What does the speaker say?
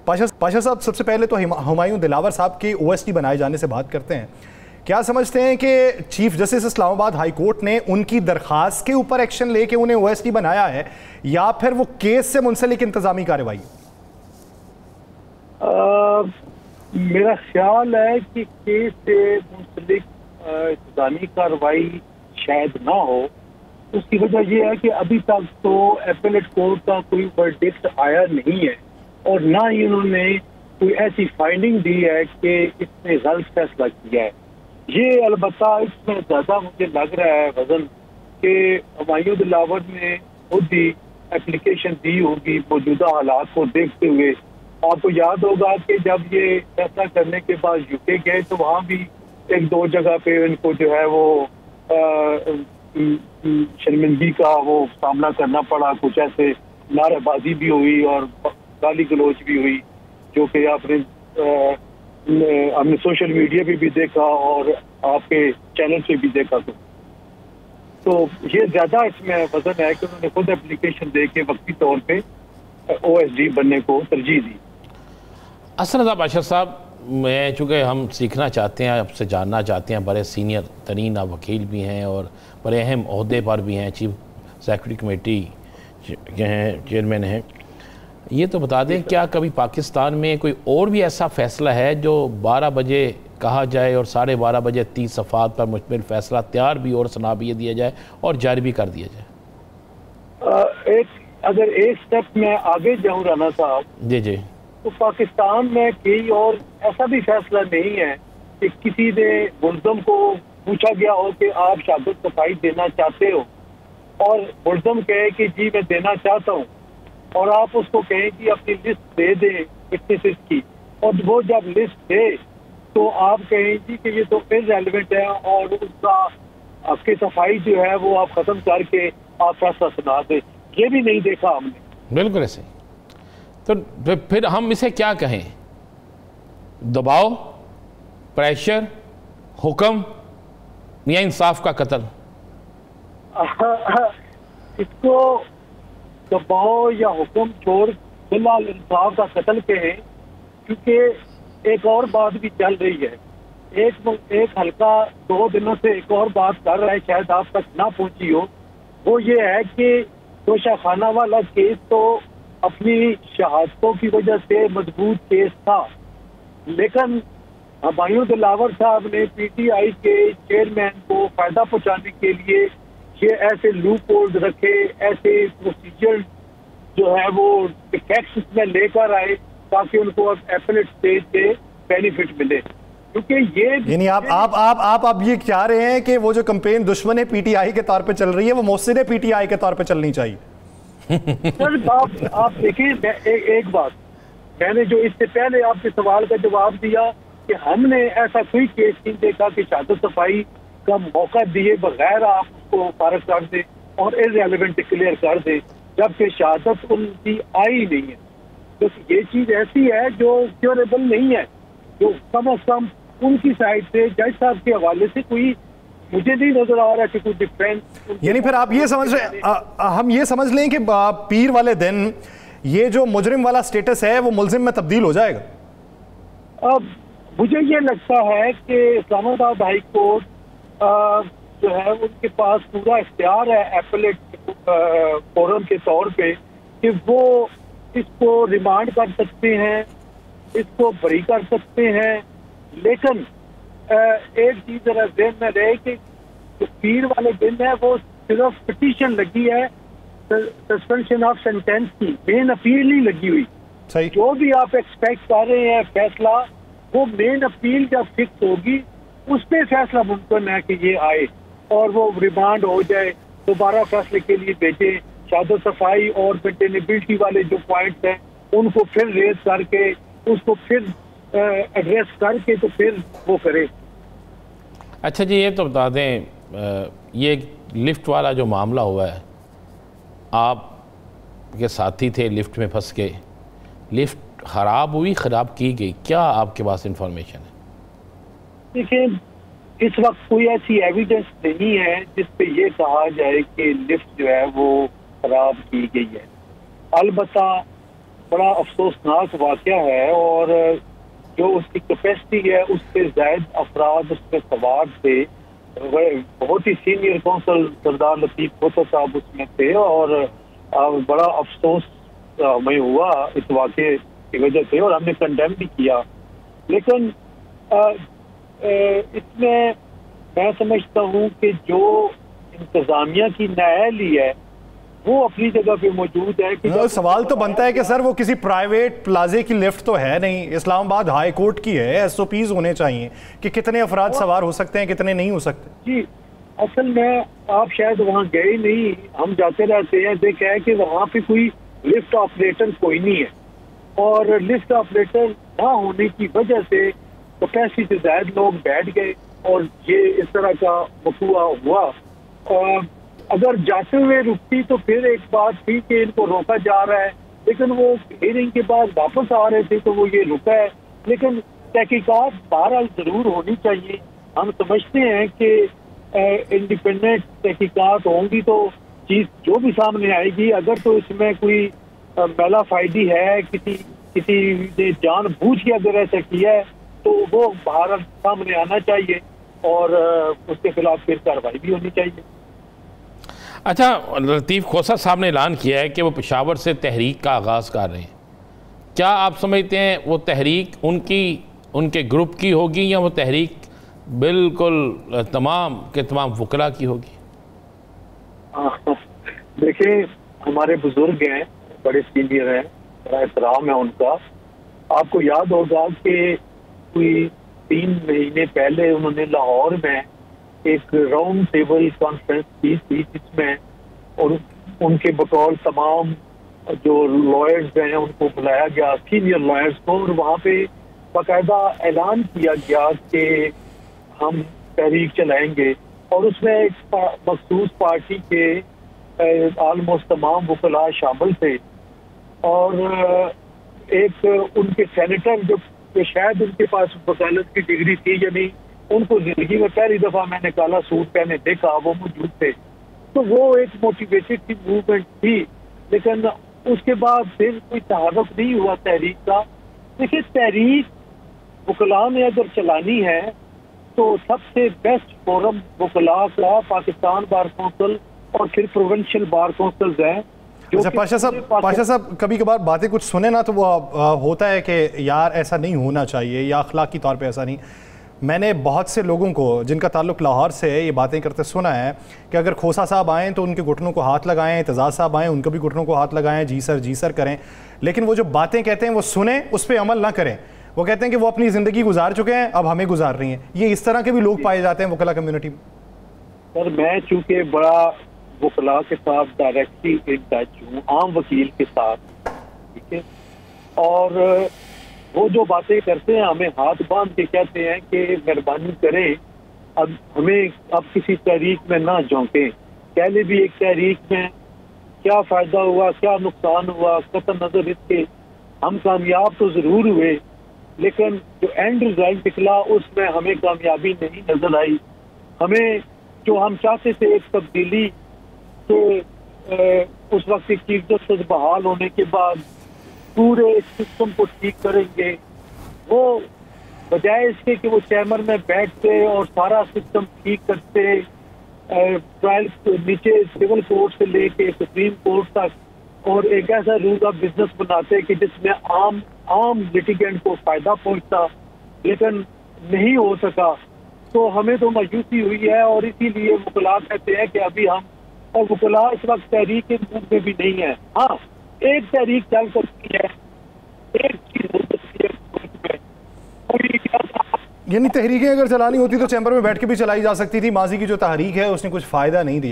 پاشا صاحب سب سے پہلے تو ہمایوں دلاور صاحب کے او ایس ٹی بنائے جانے سے بات کرتے ہیں. کیا سمجھتے ہیں کہ چیف جسٹس اسلام آباد ہائی کورٹ نے ان کی درخواست کے اوپر ایکشن لے کے انہیں او ایس ٹی بنایا ہے یا پھر وہ کیس سے منسلک انتظامی کارروائی؟ میرا خیال ہے کہ کیس سے منسلک انتظامی کارروائی شاید نہ ہو. اس کی وجہ یہ ہے کہ ابھی تک تو ایپیلیٹ کورٹ کا کوئی ورڈکٹ آیا نہیں ہے اور نہ ہی انہوں نے کوئی ایسی فائنڈنگ دی ہے کہ اس نے غلط فیصلہ کیا ہے. یہ البتہ اس میں زیادہ مجھے لگ رہا ہے وزن کہ ہمایوں دلاور نے خود ہی اپلیکیشن دی ہوگی موجودہ حالات کو دیکھتے ہوئے. آپ کو یاد ہوگا کہ جب یہ فیصلہ کرنے کے بعد یو کے گئے تو وہاں بھی ایک دو جگہ پہ ان کو جو ہے وہ شرمندگی کا وہ سامنا کرنا پڑا. کچھ ایسے نعرے بازی بھی ہوئی اور گالی گلوچ بھی ہوئی جو کہ آپ نے سوشل میڈیا پہ بھی دیکھا اور آپ کے چینل پہ بھی دیکھا. تو یہ زیادہ اس میں وزن ہے کہ انہوں نے خود اپلیکیشن دے کے وقتی طور پہ او ایس ڈی بننے کو ترجیح دی. اسد رضا باشر صاحب، میں چونکہ ہم سیکھنا چاہتے ہیں، آپ سے جاننا چاہتے ہیں، بڑے سینئر ترین آپ وکیل بھی ہیں اور بڑے اہم عہدے پر بھی ہیں، چیف سیکرٹری کمیٹی کے ہیں، چیئرمین ہیں. یہ تو بتا دیں کیا کبھی پاکستان میں کوئی اور بھی ایسا فیصلہ ہے جو 12 بجے کہا جائے اور 12:30 بجے 30 صفحات پر مشتمل فیصلہ تیار بھی اور سنا بھی دیا جائے اور جاری بھی کر دیا جائے؟ اگر ایک سٹیپ میں آگے جاؤں رانا صاحب، جی تو پاکستان میں کوئی اور ایسا بھی فیصلہ نہیں ہے کہ کسی نے ملزم کو پوچھا گیا ہو کہ آپ شہادت صفائی دینا چاہتے ہو اور ملزم کہے کہ جی میں دینا چاہتا ہوں اور آپ اس کو کہیں کہ اپنی لسٹ دے دیں وٹنسز کی، اور وہ جب لسٹ دے تو آپ کہیں جی کہ یہ تو ریلیونٹ ہے اور اس کا آپ کی صفائی جو ہے وہ آپ ختم کر کے آپ فیصلہ سنا دیں. یہ بھی نہیں دیکھا ہم نے. بالکل ایسے. تو پھر ہم اسے کیا کہیں؟ دباؤ، پریشر، حکم یا انصاف کا قتل؟ اس کو دباؤ یا حکم چھوڑ فی الحال انصاف کا قتل کہیں، کیونکہ ایک اور بات بھی چل رہی ہے. ایک حلقہ 2 دنوں سے ایک اور بات کر رہا ہے، شاید آپ تک نہ پہنچی ہو. وہ یہ ہے کہ توشہ خانہ والا کیس تو اپنی شہادتوں کی وجہ سے مضبوط کیس تھا، لیکن ہمایوں دلاور صاحب نے پی ٹی آئی کے چیئرمین کو فائدہ پہنچانے کے لیے یہ ایسے لوپ ہولز رکھے، ایسے پروسیجر جو ہے وہ ٹیکس میں لے کر آئے تاکہ ان کو ایپلیٹ اسٹیج پہ بینیفٹ ملے. کیونکہ یہ یعنی آپ یہ چاہ رہے ہیں کہ وہ جو کمپین دشمن پی ٹی آئی کے طور پہ چل رہی ہے وہ محسن پی ٹی آئی کے طور پہ چلنی چاہیے؟ سر آپ دیکھیں ایک بات، میں نے جو اس سے پہلے آپ کے سوال کا جواب دیا کہ ہم نے ایسا کوئی کیس نہیں دیکھا کہ شہادت صفائی کا موقع دیے بغیر آپ اس کو فارغ کر دیں اور ارریلیونٹ ڈکلیئر کر دیں جبکہ شہادت ان کی آئی نہیں ہے. تو یہ چیز ایسی ہے جو کیوریبل نہیں ہے، جو کم از کم ان کی سائڈ سے جج صاحب کے حوالے سے کوئی مجھے نہیں نظر آ رہا کہ کوئی ڈیفرنس. یعنی پھر آپ یہ سمجھ رہے، ہم یہ سمجھ لیں کہ پیر والے دن یہ جو مجرم والا سٹیٹس ہے وہ ملزم میں تبدیل ہو جائے گا؟ اب مجھے یہ لگتا ہے کہ اسلام آباد ہائی کورٹ جو ہے ان کے پاس پورا اختیار ہے ایپلیٹ فورم کے طور پہ کہ وہ اس کو ریمانڈ کر سکتے ہیں، اس کو بری کر سکتے ہیں. لیکن ایک چیز ذرا ذہن میں رہے کہ جو پیر والے دن ہے وہ صرف پٹیشن لگی ہے سسپینشن آف سینٹینس کی، مین اپیل نہیں لگی ہوئی. جو بھی آپ ایکسپیکٹ کر رہے ہیں فیصلہ، وہ مین اپیل جب فکس ہوگی اس پہ فیصلہ ممکن ہے کہ یہ آئے اور وہ ریمانڈ ہو جائے، دوبارہ فیصلے کے لیے بھیجے. شہادت صفائی اور مینٹینیبلٹی والے جو پوائنٹس ہیں ان کو پھر ریز کر کے اس کو پھر ایڈریس کر کے تو پھر وہ کرے. اچھا جی، یہ تو بتا دیں یہ لفٹ والا جو معاملہ ہوا ہے، آپ کے ساتھی تھے لفٹ میں پھنس کے، لفٹ خراب ہوئی، خراب کی گئی، کیا آپ کے پاس انفارمیشن ہے؟ دیکھیں اس وقت کوئی ایسی ایویڈنس نہیں ہے جس پہ یہ کہا جائے کہ لفٹ جو ہے وہ خراب کی گئی ہے. البتہ بڑا افسوسناک واقعہ ہے، اور جو اس کی کیپیسٹی ہے اس سے زائد افراد اس میں سوار تھے. بہت ہی سینئر کونسل سردار لطیف کھوسہ صاحب اس میں تھے، اور بڑا افسوس ہمیں ہوا اس واقعے کی وجہ سے، اور ہم نے کنڈیم بھی کیا. لیکن اس میں سمجھتا ہوں کہ جو انتظامیہ کی نااہلی ہے وہ اپنی جگہ پہ موجود ہے. کہ سوال تو بنتا ہے کہ سر وہ کسی پرائیویٹ پلازے کی لفٹ تو ہے نہیں، اسلام آباد ہائی کورٹ کی ہے، ایس او پیز ہونے چاہیے کہ کتنے افراد سوار ہو سکتے ہیں، کتنے نہیں ہو سکتے. جی اصل میں آپ شاید وہاں گئے نہیں، ہم جاتے رہتے ہیں. دیکھا ہے کہ وہاں پہ کوئی لفٹ آپریٹر کوئی نہیں ہے، اور لفٹ آپریٹر نہ ہونے کی وجہ سے کیپیسٹی سے زائد لوگ بیٹھ گئے، اور یہ اس طرح کا وقوع ہوا. اگر جاتے ہوئے رکتی تو پھر ایک بات تھی کہ ان کو روکا جا رہا ہے، لیکن وہ ہیئرنگ کے بعد واپس آ رہے تھے تو وہ یہ رکا ہے. لیکن تحقیقات بہرحال ضرور ہونی چاہیے. ہم سمجھتے ہیں کہ انڈیپینڈنٹ تحقیقات ہوں گی تو چیز جو بھی سامنے آئے گی، اگر تو اس میں کوئی میلا فائدی ہے، کسی نے جان بوجھ کے اگر ایسا کیا ہے تو وہ بہرحال سامنے آنا چاہیے، اور اس کے خلاف پھر کارروائی بھی ہونی چاہیے. اچھا، لطیف کھوسہ صاحب نے اعلان کیا ہے کہ وہ پشاور سے تحریک کا آغاز کر رہے ہیں. کیا آپ سمجھتے ہیں وہ تحریک ان کے گروپ کی ہوگی، یا وہ تحریک بالکل تمام کے تمام وکلاء کی ہوگی؟ دیکھیں، ہمارے بزرگ ہیں، بڑے سینئر ہیں، بڑا احترام ہے ان کا. آپ کو یاد ہوگا کہ کوئی 3 مہینے پہلے انہوں نے لاہور میں ایک راؤنڈ ٹیبل کانفرنس کی تھی، جس میں اور ان کے بطور تمام جو لائرز ہیں ان کو بلایا گیا، سینئر لائرز کو، اور وہاں پہ باقاعدہ اعلان کیا گیا کہ ہم تحریک چلائیں گے. اور اس میں ایک مخصوص پارٹی کے آلموسٹ تمام وکلاء شامل تھے، اور ایک ان کے سینیٹر جو شاید ان کے پاس وکالت کی ڈگری تھی یا نہیں، ان کو زندگی میں پہلی دفعہ میں نے کالا سوٹ پہنے دیکھا، وہ موجود تھے. تو وہ ایک موٹیویٹڈ کی موومنٹ تھی، لیکن اس کے بعد پھر کوئی تحرک نہیں ہوا تحریک کا. دیکھیے، تحریک وکلاء نے اگر چلانی ہے تو سب سے بیسٹ فورم وکلاء کا پاکستان بار کونسل اور پھر پروونشل بار کونسلز ہیں. پاشا صاحب کبھی کبھار باتیں کچھ سنیں نا تو وہ ہوتا ہے کہ یار ایسا نہیں ہونا چاہیے، یا اخلاقی طور پہ ایسا نہیں. میں نے بہت سے لوگوں کو جن کا تعلق لاہور سے ہے یہ باتیں کرتے سنا ہے کہ اگر کھوسہ صاحب آئیں تو ان کے گھٹنوں کو ہاتھ لگائیں، اعتزاز صاحب آئیں ان کو بھی گھٹنوں کو ہاتھ لگائیں، جی سر کریں، لیکن وہ جو باتیں کہتے ہیں وہ سنیں، اس پہ عمل نہ کریں. وہ کہتے ہیں کہ وہ اپنی زندگی گزار چکے ہیں، اب ہمیں گزار رہی ہیں. یہ اس طرح کے بھی لوگ پائے جاتے ہیں وکلا کمیونٹی میں. سر میں چونکہ بڑا وکلاء کے ساتھ ڈائریکٹلی ان ٹچ ہوں، عام وکیل کے ساتھ، ٹھیک ہے، اور وہ جو باتیں کرتے ہیں ہمیں ہاتھ باندھ کے کہتے ہیں کہ مہربانی کریں اب ہمیں کسی تحریک میں نہ جھونکیں. پہلے بھی ایک تحریک میں کیا فائدہ ہوا، کیا نقصان ہوا، قطع نظر اس کے ہم کامیاب تو ضرور ہوئے، لیکن جو اینڈ ریزلٹ نکلا اس میں ہمیں کامیابی نہیں نظر آئی. ہمیں جو ہم چاہتے تھے ایک تبدیلی، تو اس وقت ایک چیف جسٹس بحال ہونے کے بعد پورے سسٹم کو ٹھیک کریں گے، وہ بجائے اس کے کہ وہ چیمبر میں بیٹھتے اور سارا سسٹم ٹھیک کرتے، ٹرائل نیچے سول کورٹ سے لے کے سپریم کورٹ تک، اور ایک ایسا رول آف بزنس بناتے کہ جس میں عام لٹیگنٹ کو فائدہ پہنچتا، لیکن نہیں ہو سکا. تو ہمیں تو مایوسی ہوئی ہے، اور اسی لیے وکلاء کہتے ہیں کہ ابھی ہم، اور وکلاء اس وقت تحریک کے موڈ میں بھی نہیں ہے. ہاں، ایک تحریک چل سکتی ہے، ایک چیز ہو سکتی ہے، یعنی تحریکیں اگر چلانی ہوتی تو چیمبر میں بیٹھ کے بھی چلائی جا سکتی تھی. ماضی کی جو تحریک ہے اس نے کچھ فائدہ نہیں دیا.